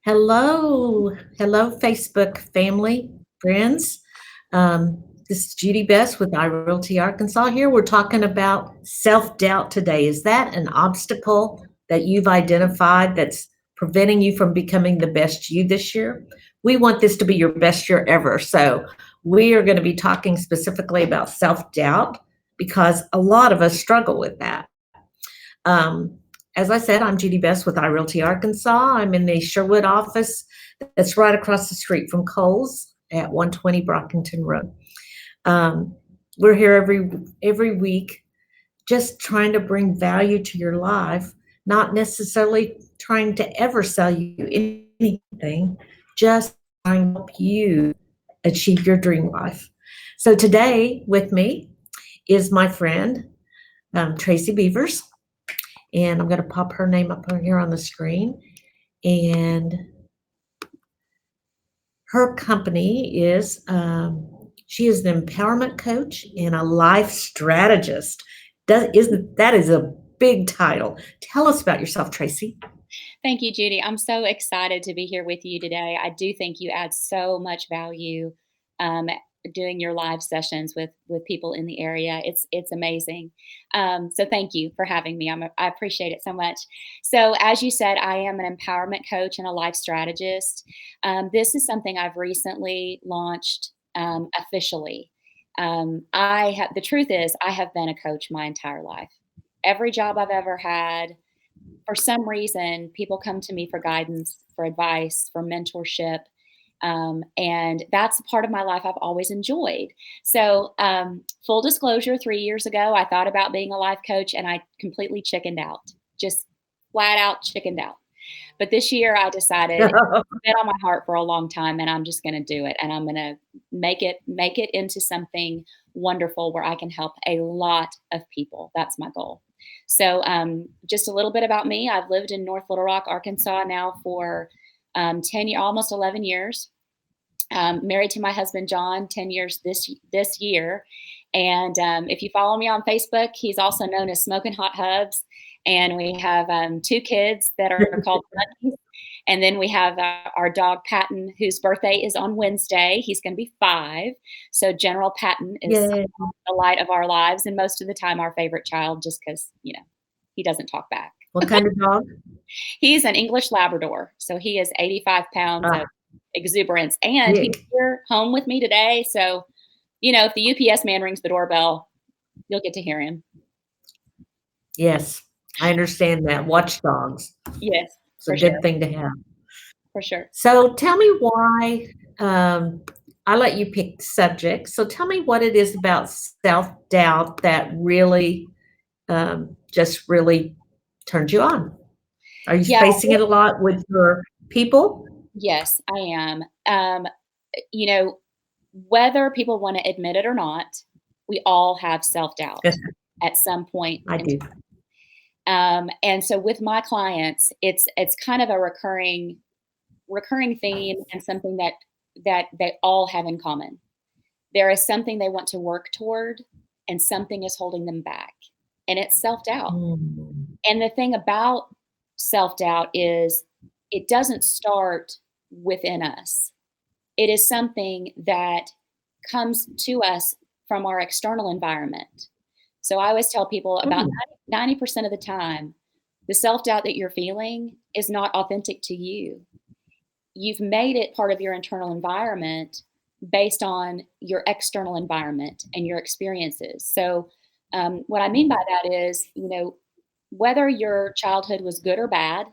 Hello, Facebook family, friends. This is Judy Best with I Realty Arkansas here. We're talking about self-doubt today. Is that an obstacle that you've identified that's preventing you from becoming the best you this year? We want this to be your best year ever. So we are going to be talking specifically about self-doubt because a lot of us struggle with that. As I said, I'm Judy Best with iRealty Arkansas. I'm in the Sherwood office that's right across the street from Kohl's at 120 Brockington Road. We're here every week, just trying to bring value to your life, not necessarily trying to ever sell you anything, just trying to help you achieve your dream life. So today with me is my friend Tracy Beavers, and I'm going to pop her name up here on the screen. And her company is, she is an empowerment coach and a life strategist. That is a big title. Tell us about yourself, Tracy. Thank you, Judy. I'm so excited to be here with you today. I do think you add so much value doing your live sessions with people in the area. It's amazing. So thank you for having me. I appreciate it so much. So as you said, I am an empowerment coach and a life strategist. This is something I've recently launched officially. The truth is, I have been a coach my entire life. Every job I've ever had, for some reason, people come to me for guidance, for advice, for mentorship. And that's a part of my life I've always enjoyed. So, full disclosure, 3 years ago, I thought about being a life coach and I completely chickened out, just flat out chickened out. But this year I decided it's been on my heart for a long time and I'm just going to do it. And I'm going to make it into something wonderful where I can help a lot of people. That's my goal. So, just a little bit about me. I've lived in North Little Rock, Arkansas now for 10 years, almost 11 years. Married to my husband, John, 10 years this year. And if you follow me on Facebook, he's also known as Smoking Hot Hubs. And we have 2 kids that are called Monkeys. And then we have our dog, Patton, whose birthday is on Wednesday. He's going to be 5. So General Patton is Yay. the light of our lives. And most of the time, our favorite child, just because, he doesn't talk back. What kind of dog? He's an English Labrador. So he is 85 pounds of exuberance. And Yeah. he's here home with me today. So, if the UPS man rings the doorbell, you'll get to hear him. Yes, I understand that. Watchdogs. Yes, It's a good thing to have. For sure. So tell me why, I let you pick subjects. So tell me what it is about self-doubt that really, just really turned you on. Are you Yeah. facing it a lot with your people? Yes, I am. Whether people want to admit it or not, we all have self-doubt at some point. I do. And so with my clients, it's kind of a recurring theme and something that they all have in common. There is something they want to work toward and something is holding them back. And it's self-doubt. And the thing about self-doubt is it doesn't start within us. It is something that comes to us from our external environment. So I always tell people about 90% of the time, the self-doubt that you're feeling is not authentic to you. You've made it part of your internal environment based on your external environment and your experiences. So what I mean by that is, whether your childhood was good or bad,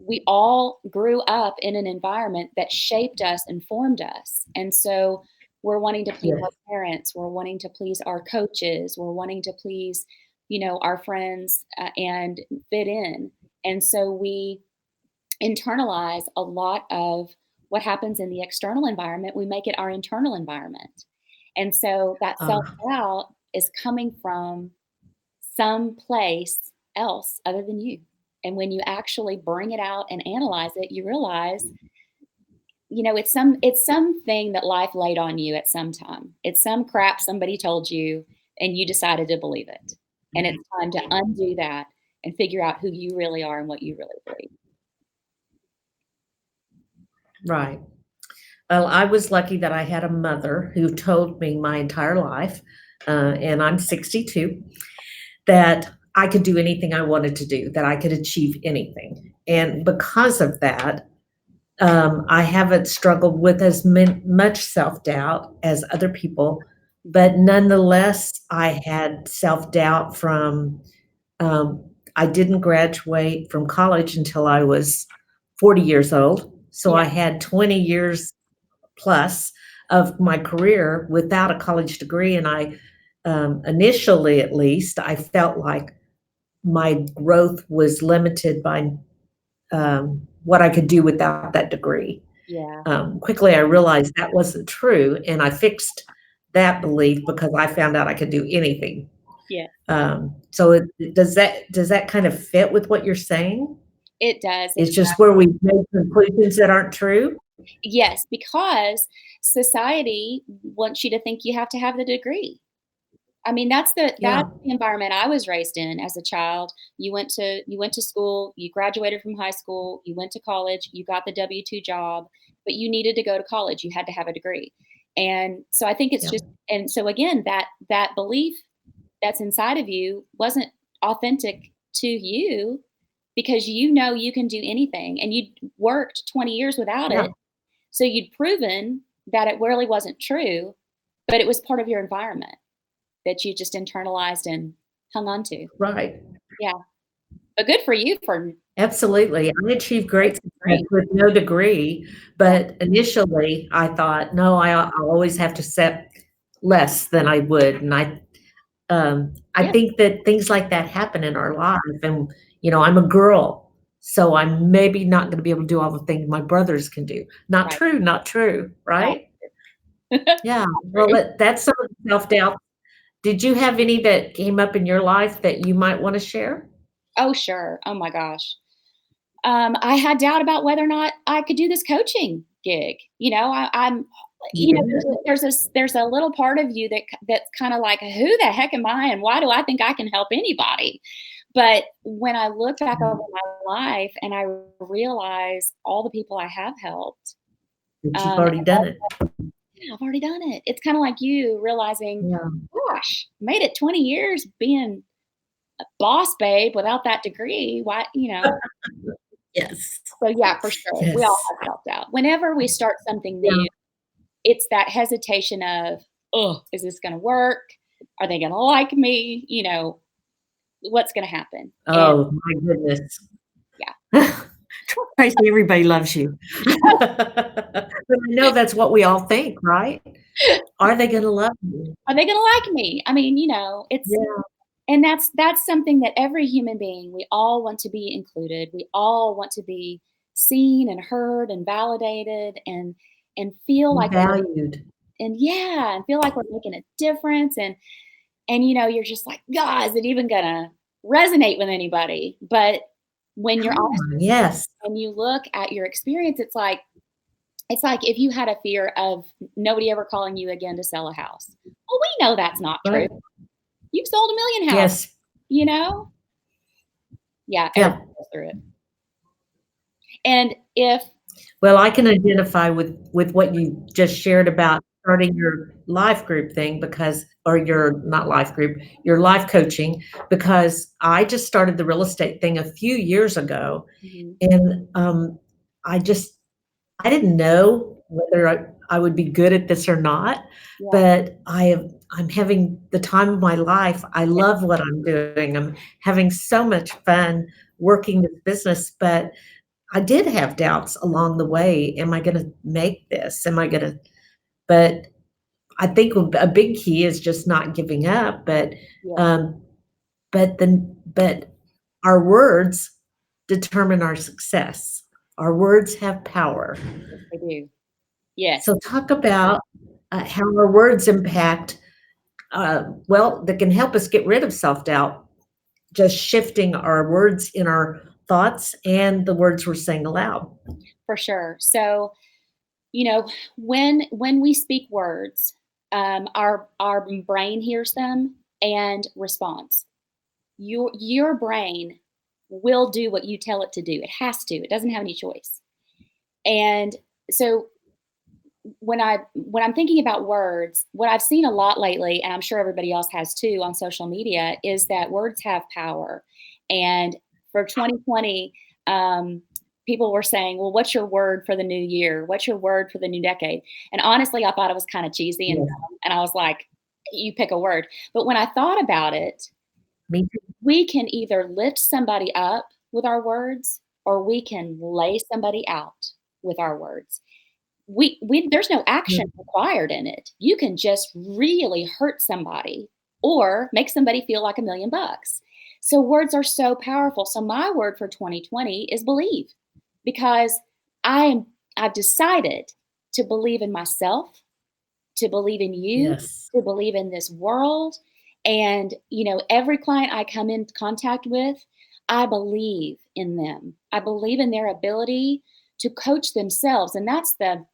we all grew up in an environment that shaped us and formed us. And so we're wanting to please our parents, we're wanting to please our coaches, we're wanting to please, our friends and fit in. And so we internalize a lot of what happens in the external environment. We make it our internal environment. And so that self-doubt is coming from some place else other than you. And when you actually bring it out and analyze it, you realize, it's something that life laid on you at some time. It's some crap somebody told you and you decided to believe it. And it's time to undo that and figure out who you really are and what you really believe. right. Well, I was lucky that I had a mother who told me my entire life, and I'm 62, that I could do anything I wanted to do, that I could achieve anything. And because of that, I haven't struggled with as much self doubt as other people, Mhm. but nonetheless, I had self doubt from I didn't graduate from college until I was 40 years old. So Yeah, I had 20 years plus of my career without a college degree. And initially at least, I felt like my growth was limited by what I could do without that degree. yeah, Quickly, I realized that wasn't true, and I fixed that belief because I found out I could do anything. yeah. So does that kind of fit with what you're saying? It does. It's just where we make conclusions that aren't true? Yes, because society wants you to think you have to have the degree. I mean, that's Yeah, the environment I was raised in as a child. You went to school, you graduated from high school, you went to college, you got the W-2 job, but you needed to go to college. You had to have a degree. And so I think it's yeah, just and so again, that belief that's inside of you wasn't authentic to you because you know you can do anything and you'd worked 20 years without yeah, it. So you'd proven that it really wasn't true, but it was part of your environment that you just internalized and hung on to. right. Yeah, but good for you for Absolutely. I achieved great success great. with no degree, Yeah, but initially I thought, "No, I'll always have to set less than I would," and I yeah, think that things like that happen in our life, and, I'm a girl, so I'm maybe not gonna be able to do all the things my brothers can do. Not right, true, not true, not right? Yeah, well, true. that's some of the self-doubt. Did you have any that came up in your life that you might wanna share? Oh, sure. Oh my gosh. I had doubt about whether or not I could do this coaching gig. You did? there's a little part of you that's kind of like, who the heck am I, and why do I think I can help anybody? But when I look back over Mhm. my life and I realize all the people I have helped, That you've and already done it. yeah, I've already done it. It's kind of like you realizing, Yeah. gosh, made it 20 years being a boss babe without that degree. Why? Yes. So, yeah, for sure. We all Yes. have self-doubt. Whenever we start something Yeah. new, it's that hesitation of, "Oh, is this gonna work? Are they gonna like me?" What's gonna happen? And Oh, my goodness. yeah. Tracy, everybody loves you. But I know that's what we all think, right? Are they gonna love me? Are they gonna like me? I mean, it's Yeah, and that's something that every human being, we all want to be included. We all want to be seen and heard and validated and feel and like we're valued. and feel like we're making a difference and you're just like, God, is it even gonna resonate with anybody? But when you're Come honest on, yes, and you look at your experience, it's like if you had a fear of nobody ever calling you again to sell a house. Well, we know that's not true. right? You've sold a million houses, Yes, you know? Yeah, yeah. everybody goes through it. And if Well, I can identify with what you just shared about starting your life group thing because or your not life group, your life coaching, because I just started the real estate thing a few years ago, Mhm, and, I just I didn't know whether I would be good at this or not, yeah, but I'm having the time of my life. I yeah, love what I'm doing. I'm having so much fun working this business, but I did have doubts along the way. Am I gonna make this? Am I gonna but I think a big key is just not giving up, yeah, um, but our words determine our success. Our words have power. yes, they do. Yes, So talk about, how our words impact, well, that can help us get rid of self-doubt, just shifting our words in our thoughts and the words we're saying aloud. for sure. So, you know, when we speak words, our brain hears them and responds. Your brain will do what you tell it to do. It has to. It doesn't have any choice. And So when I'm thinking about words, what I've seen a lot lately, and I'm sure everybody else has too on social media, is that words have power. And for 2020, um, people were saying, "Well, what's your word for the new year? What's your word for the new decade?" And honestly, I thought it was kind of cheesy and Yes, dumb, and I was like, "You pick a word." But when I thought about it, me too. we can either lift somebody up with our words, or we can lay somebody out with our words. We there's no action Mm, required in it. You can just really hurt somebody or make somebody feel like $1,000,000. So words are so powerful. So my word for 2020 is believe, because I've decided to believe in myself, to believe in you, yes, to believe in this world. And, every client I come in contact with, I believe in them. I believe in their ability to coach themselves. And that's the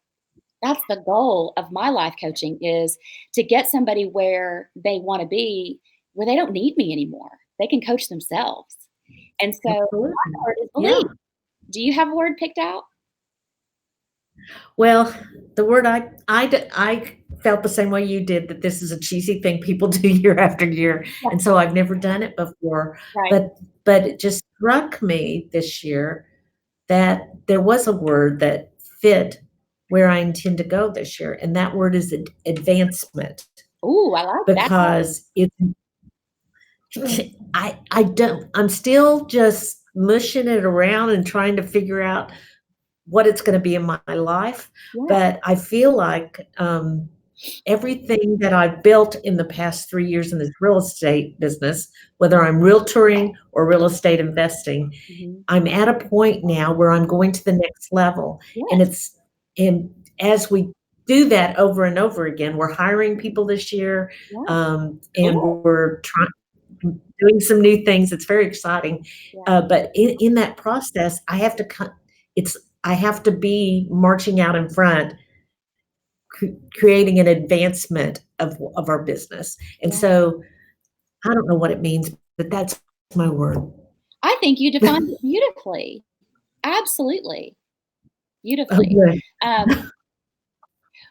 goal of my life coaching, is to get somebody where they want to be, where they don't need me anymore. They can coach themselves. And so absolutely. my word is believe. Yeah. Do you have a word picked out? Well, the word I felt the same way you did, that this is a cheesy thing people do year after year, Yeah, and so I've never done it before, right. but it just struck me this year that there was a word that fit where I intend to go this year, and that word is advancement, Ooh, I like that. because it's I don't I'm still just mushing it around and trying to figure out what it's gonna be in my life, Yeah. but I feel like, everything that I've built in the past 3 years in this real estate business, whether I'm realtoring or real estate investing, Mhm. I'm at a point now where I'm going to the next level, and Yes. it's and as we do that over and over again, we're hiring people this year, Yeah. and Cool. we're doing some new things. It's very exciting, Yeah. but in that process, it's I have to be marching out in front, creating an advancement of our business, and Yeah. so I don't know what it means, but that's my word. I think you defined it beautifully. Absolutely. Oh, Beautifully. good. Um,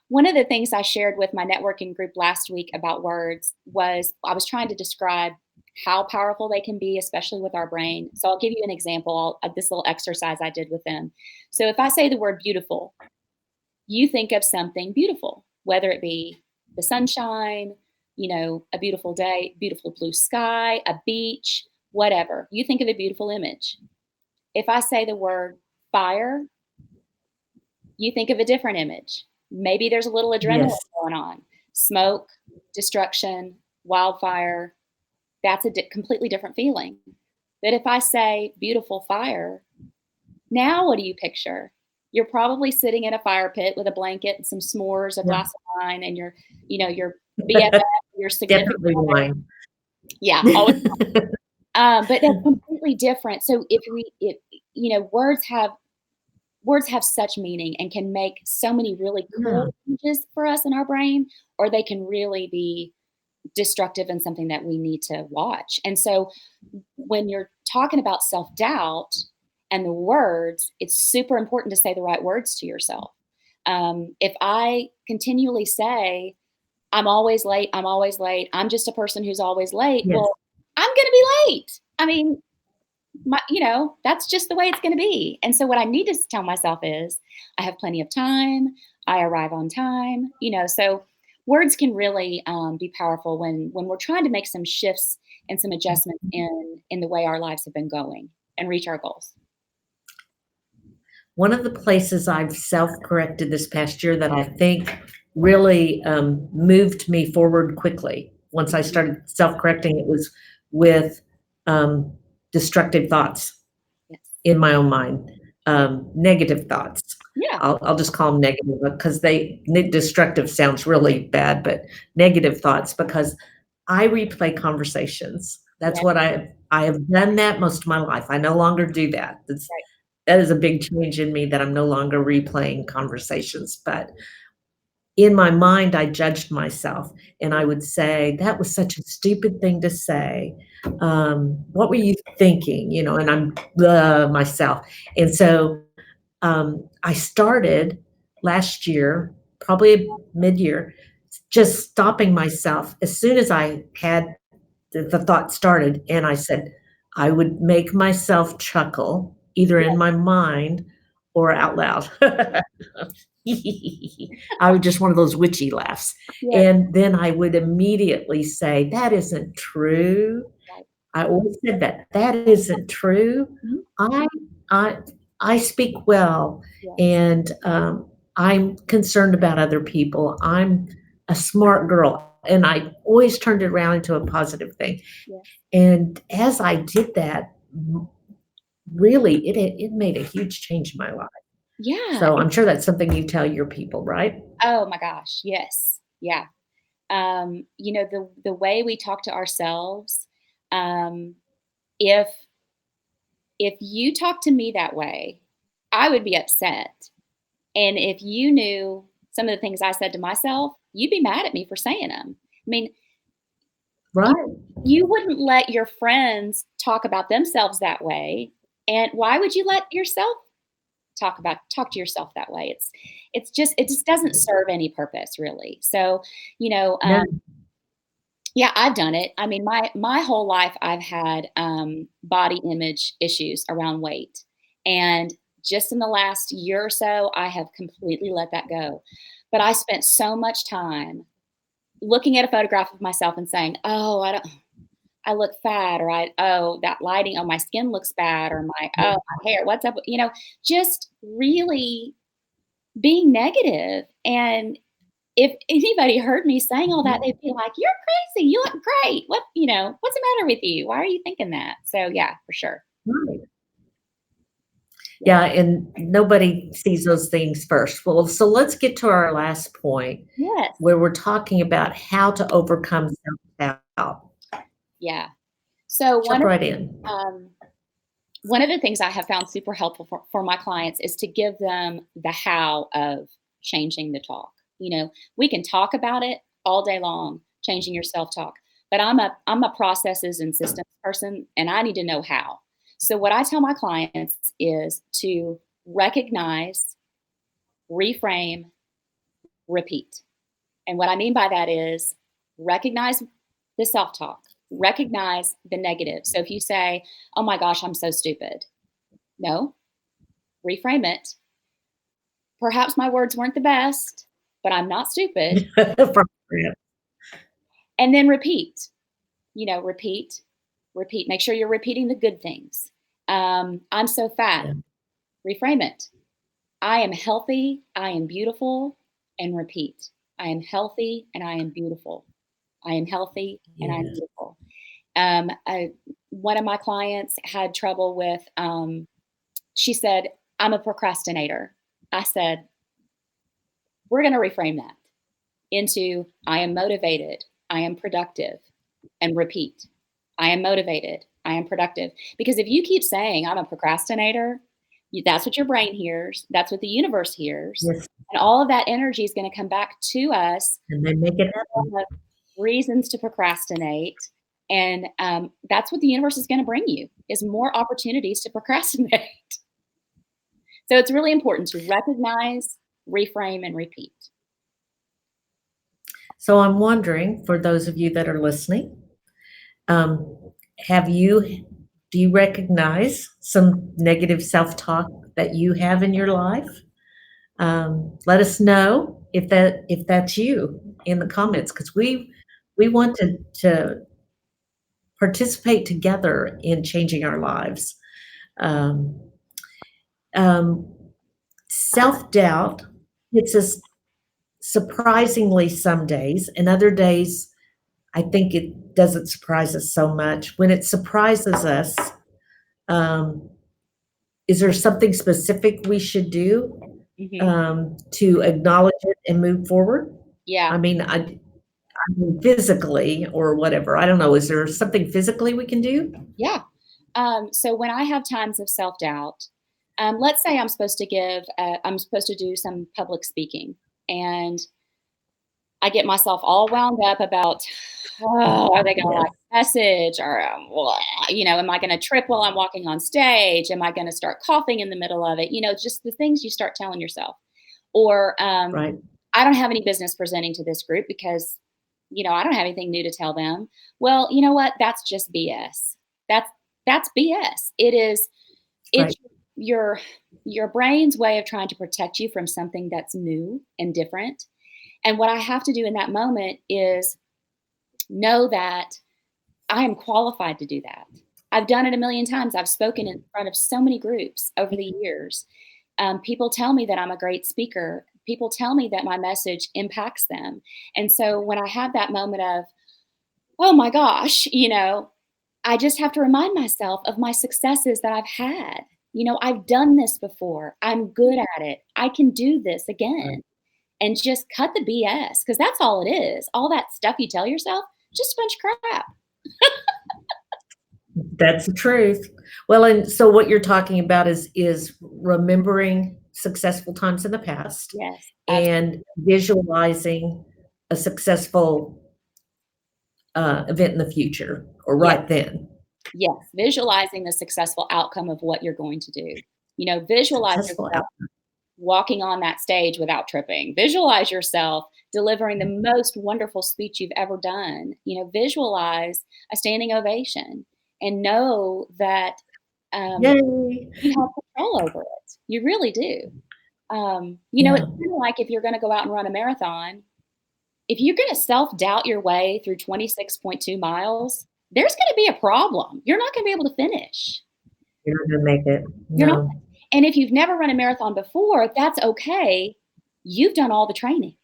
One of the things I shared with my networking group last week about words was I was trying to describe how powerful they can be, especially with our brain. So I'll give you an example of this little exercise I did with them. So if I say the word beautiful, you think of something beautiful, whether it be the sunshine, a beautiful day, beautiful blue sky, a beach, whatever. You think of a beautiful image. If I say the word fire, you think of a different image. Maybe there's a little adrenaline Yes. going on. Smoke, destruction, wildfire, that's a completely different feeling. But if I say beautiful fire, now what do you picture? You're probably sitting in a fire pit with a blanket and some s'mores, a Yeah. glass of wine, and your BFF, your significant Definitely other. wine. Yeah, always. But that's completely different. So if words have such meaning and can make so many really Yeah, cool changes for us in our brain, or they can really be destructive and something that we need to watch. And so when you're talking about self-doubt and the words, it's super important to say the right words to yourself. If I continually say, I'm always late, I'm always late, I'm just a person who's always late, yes. well, I'm going to be late. I mean, that's just the way it's going to be. And so what I need to tell myself is I have plenty of time. I arrive on time. So words can really be powerful when we're trying to make some shifts and some adjustments in the way our lives have been going and reach our goals. One of the places I've self-corrected this past year that I think really, moved me forward quickly, once I Mhm. started self-correcting, it was with, um, destructive thoughts Yes. in my own mind, negative thoughts. Yeah. I'll just call them negative because destructive sounds really bad, but negative thoughts, because I replay conversations. That's Yeah. what I have done that most of my life. I no longer do that. Right. That is a big change in me, that I'm no longer replaying conversations, but in my mind, I judged myself, and I Yeah. would say, "That was such a stupid thing to say. What were you thinking?" And I'm myself. And so, I started last year, probably mid-year, just stopping myself as soon as I had the thought started, and I said, I would make myself chuckle either Yeah, in my mind or out loud. I would just one of those witchy laughs. yeah, And then I would immediately say, "That isn't true." right. I always said that, "That isn't true. Mhm. I I I speak well, Yes, and, I'm concerned about other people. I'm a smart girl." And I always turned it around into a positive thing. yes. And as I did that, really, it made a huge change in my life. Yeah. So I'm sure that's something you tell your people, right? Oh my gosh, yes. Yeah. The way we talk to ourselves, um, if if you talk to me that way, I would be upset. And if you knew some of the things I said to myself, you'd be mad at me for saying them. I mean, you Right. you wouldn't let your friends talk about themselves that way, and why would you let yourself talk to yourself that way? It just doesn't serve any purpose really. So, you know, No. yeah, I've done it. I mean, my whole life I've had body image issues around weight, and just in the last year or so, I have completely let that go. But I spent so much time looking at a photograph of myself and saying, "Oh, I look fat," or "Oh, that lighting on my skin looks bad," or my hair, what's up?" Just really being negative. And if anybody heard me saying all that, they'd be like, "You're crazy. You look great. What's the matter with you? Why are you thinking that?" So, yeah, for sure. Right. Yeah. Yeah, and nobody sees those things first. Well, so let's get to our last point Yes. where we're talking about how to overcome self-doubt. Yeah. So Jump right in. um, one of the things I have found super helpful for my clients is to give them the how of changing the talk. We can talk about it all day long, changing your self-talk, but I'm a processes and systems person, and I need to know how. So what I tell my clients is to recognize, reframe, repeat. And what I mean by that is recognize the self-talk, recognize the negative. So if you say, "Oh my gosh, I'm so stupid." No, reframe it. Perhaps my words weren't the best, but I'm not stupid. From yeah, And then repeat, repeat, repeat. Make sure you're repeating the good things. I'm so fat. yeah, Reframe it. I am healthy. I am beautiful. And repeat. I am healthy and I am beautiful. I am healthy and I'm yes. beautiful. One of my clients had trouble with, she said, "I'm a procrastinator." I said, "We're going to reframe that into I am motivated, I am productive, and repeat. I am motivated, I am productive." Because if you keep saying I'm a procrastinator, that's what your brain hears, that's what the universe hears, Yes, and all of that energy is going to come back to us and then make it happen. of reasons to procrastinate. And that's what the universe is going to bring you is more opportunities to procrastinate. So it's really important to recognize, reframe, and repeat. So I'm wondering, for those of you that are listening, um, have you do you recognize some negative self-talk that you have in your life? Let us know if that's you in the comments because we want to participate together in changing our lives. Um, um, Self-doubt hits us surprisingly some days, and other days I think it doesn't surprise us so much. When it surprises us, um, is there something specific we should do Hmm. to acknowledge it and move forward? Yeah. I mean, I mean, physically or whatever. I don't know. Is there something physically we can do? Yeah. So when I have times of self doubt, let's say I'm supposed to do some public speaking, and I get myself all wound up about, oh, are they going to Yes. like the message, or blah, am I going to trip while I'm walking on stage? Am I going to start coughing in the middle of it? Just the things you start telling yourself. Or Right. I don't have any business presenting to this group because, I don't have anything new to tell them. Well, you know what? That's just BS. That's that's BS. It's Right. your your brain's way of trying to protect you from something that's new and different. And what I have to do in that moment is know that I am qualified to do that. I've done it a million times. I've spoken in front of so many groups over the years. People tell me that I'm a great speaker. People tell me that my message impacts them. And so when I have that moment of, oh my gosh, I just have to remind myself of my successes that I've had. I've done this before. I'm good at it. I can do this Right. again. And just cut the BS because that's all it is. All that stuff you tell yourself, just a bunch of crap. That's the truth. Well, and so what you're talking about is remembering successful times in the past Yes, absolutely. and visualizing a successful, event in the future or Yes, right then. yes. Visualizing the successful outcome of what you're going to do. Visualize Successful yourself out walking on that stage without tripping. Visualize yourself delivering the most wonderful speech you've ever done. Visualize a standing ovation and know that um, Yay. you have control over it. You really do. Yeah. It's kind of like if you're going to go out and run a marathon, if you're going to self doubt your way through 26.2 miles, there's going to be a problem. You're not going to be able to finish. You're not gonna make it. You're not. No. And if you've never run a marathon before, that's okay. You've done all the training.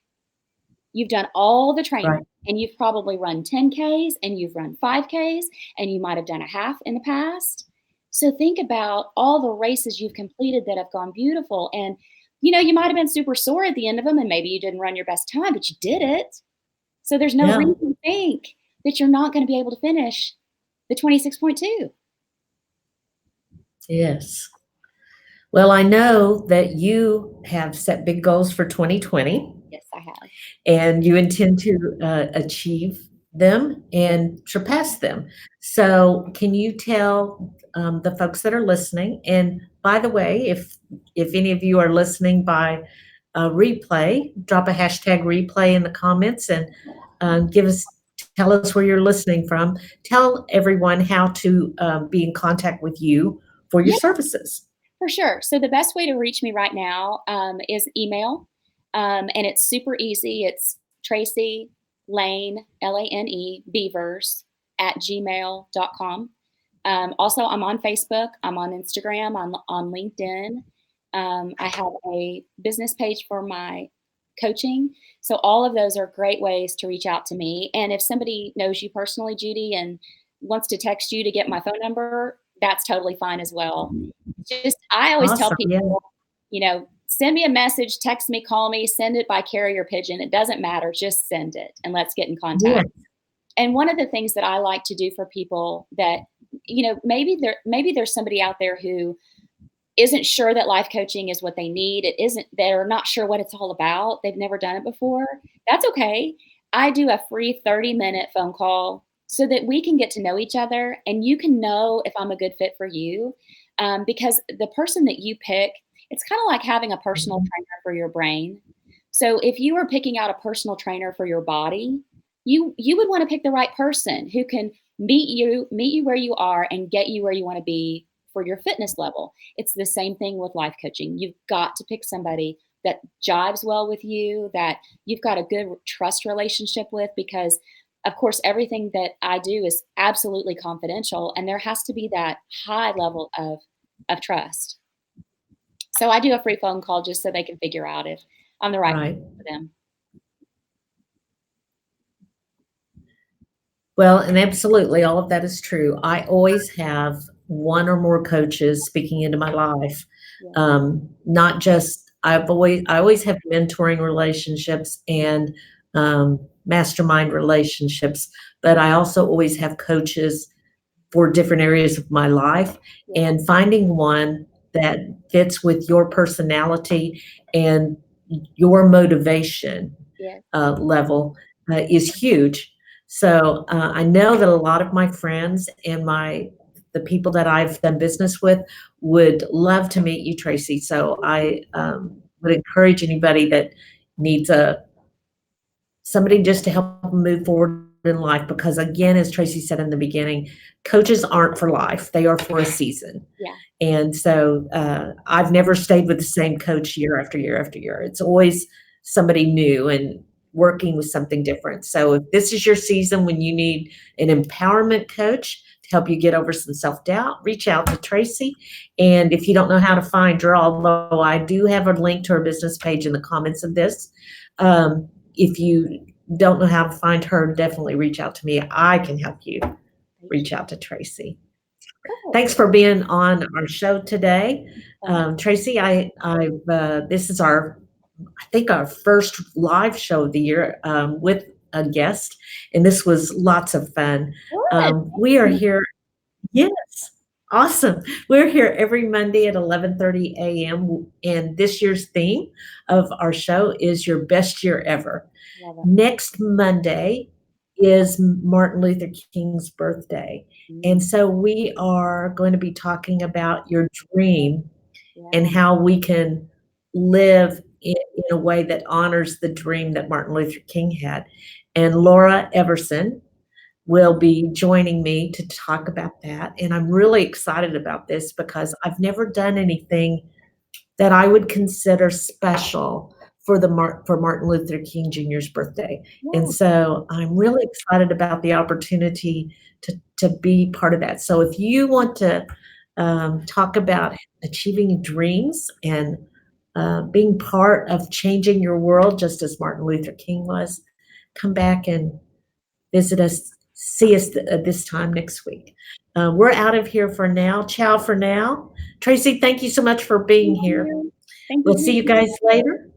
You've done all the training Right. and you've probably run 10Ks and you've run 5Ks and you might have done a half in the past. So think about all the races you've completed that have gone beautiful. And, you might have been super sore at the end of them and maybe you didn't run your best time, but you did it. So there's no Yeah. reason to think that you're not going to be able to finish the 26.2. Yes. Well, I know that you have set big goals for 2020, Yes, I have. and you intend to, achieve them Yes. and surpass them. So, can you tell, the folks that are listening, and by the way, if any of you are listening by, replay, drop a hashtag replay in the comments and, give us tell us where you're listening from. Tell everyone how to, be in contact with you for your Yeah, services. for sure. So the best way to reach me right now is email. And it's super easy. It's Tracy Lane, Lane, Beavers at gmail.com. Also, I'm on Facebook, I'm on Instagram, on LinkedIn. I have a business page for my coaching. So, all of those are great ways to reach out to me. And if somebody knows you personally, Judy, and wants to text you to get my phone number, that's totally fine as well. Just, I always tell Awesome, yeah, people, send me a message, text me, call me, send it by carrier pigeon. It doesn't matter. Just send it and let's get in yeah, contact. And one of the things that I like to do for people that, maybe there's somebody out there who isn't sure that life coaching is what they need. It isn't, they're not sure what it's all about. They've never done it before. That's okay. I do a free 30-minute phone call so that we can get to know each other and you can know if I'm a good fit for you. Because the person that you pick, it's kind of like having a personal mhm, trainer for your brain. So if you were picking out a personal trainer for your body, you would want to pick the right person who can meet you where you are and get you where you want to be for your fitness level. It's the same thing with life coaching. You've got to pick somebody that jives well with you, that you've got a good trust relationship with, because, of course, everything that I do is absolutely confidential, and there has to be that high level of trust. So I do a free phone call just so they can figure out if I'm the right right. fit for them. Well, and absolutely, all of that is true. I always have one or more coaches speaking into my life. Yeah, Not just I always have mentoring relationships and, mastermind relationships, but I also always have coaches for different areas of my life, yeah, and finding one that fits with your personality and your motivation yeah, level is huge. So I know that a lot of my friends and the people that I've done business with would love to meet you, Tracy. So would encourage anybody that needs a somebody just to help them move forward in life because again, as Tracy said in the beginning, coaches aren't for life, they are for a season. Yeah. And so I've never stayed with the same coach year after year after year. It's always somebody new and working with something different. So if this is your season when you need an empowerment coach to help you get over some self doubt, reach out to Tracy. And if you don't know how to find her, although I do have a link to her business page in the comments of this, if you don't know how to find her, definitely reach out to me. I can help you Thank reach you. out to Tracy. Good. Thanks for being on our show today, Fun. Tracy. This is I think our first live show of the year with a guest, and this was lots of fun. Good. We are here. Yes, awesome. We're here every Monday at 11:30 a.m. And this year's theme of our show is your best year ever. Love it. Next Monday is Martin Luther King's birthday. Mm, And so we are going to be talking about your dream and yeah. how we can live in a way that honors the dream that Martin Luther King had. And Laura Everson will be joining me to talk about that. And I'm really excited about this because I've never done anything that I would consider special for for Martin Luther King Jr.'s birthday. And Yeah. so I'm really excited about the opportunity to be part of that. So if you want to talk about achieving dreams and being part of changing your world, just as Martin Luther King was, come back and visit us, see us this time next week. We're out of here for now. Ciao for now. Tracy, thank you so much for being Thank here. you. Thank We'll you. see you guys later.